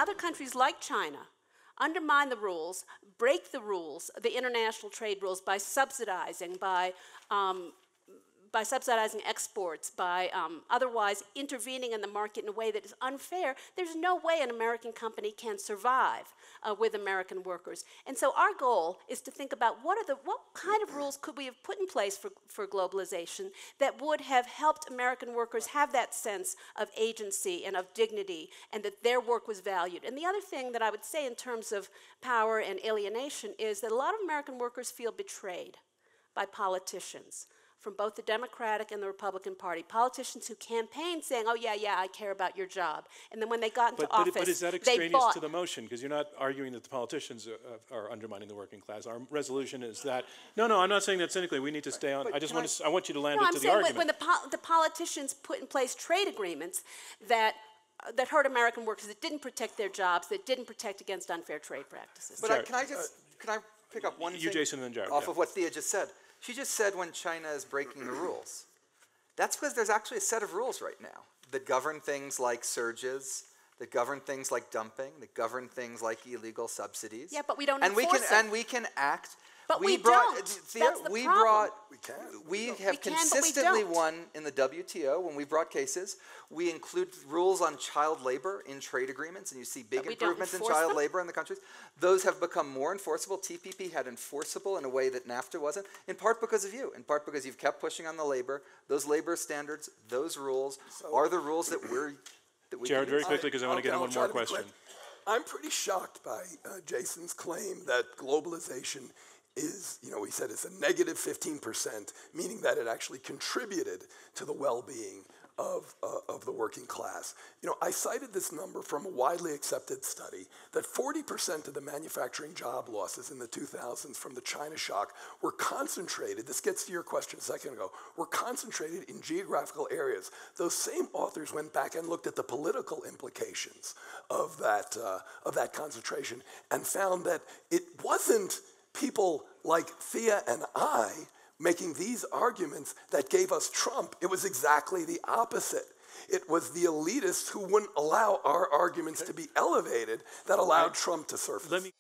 other countries like China undermine the rules, break the rules, the international trade rules by subsidizing, by subsidizing exports, by otherwise intervening in the market in a way that is unfair, there's no way an American company can survive with American workers. And so our goal is to think about what kind of rules could we have put in place for globalization that would have helped American workers have that sense of agency and of dignity and that their work was valued. And the other thing that I would say in terms of power and alienation is that a lot of American workers feel betrayed by politicians from both the Democratic and the Republican Party. Politicians who campaigned saying, oh, yeah, I care about your job. And then when they got into office, but is that extraneous to the motion? Because you're not arguing that the politicians are undermining the working class. Our resolution is that, no, I'm not saying that cynically. We need to stay on. I want you to land into the argument. When the politicians put in place trade agreements that hurt American workers, that didn't protect their jobs, that didn't protect against unfair trade practices. But can I pick up one thing Jason, and then Jared, off of what Thea just said? She just said when China is breaking the rules. That's because there's actually a set of rules right now that govern things like surges, that govern things like dumping, that govern things like illegal subsidies. Yeah, but we don't enforce them. And we can act. But we don't. Thea, That's the problem. We have consistently won in the WTO when we brought cases. We include rules on child labor in trade agreements, and you see big improvements in child labor in the countries. Those have become more enforceable. TPP had enforceable in a way that NAFTA wasn't, in part because of you, in part because you've kept pushing on the labor. Those labor standards, those rules are the rules that we Jared, very quickly, because I want to get in one more question. I'm pretty shocked by Jason's claim that globalization is, he said it's a negative 15%, meaning that it actually contributed to the well-being of the working class. I cited this number from a widely accepted study that 40% of the manufacturing job losses in the 2000s from the China shock were concentrated, this gets to your question a second ago, were concentrated in geographical areas. Those same authors went back and looked at the political implications of that concentration and found that it wasn't people like Thea and I making these arguments that gave us Trump. It was exactly the opposite. It was the elitists who wouldn't allow our arguments to be elevated that allowed Trump to surface.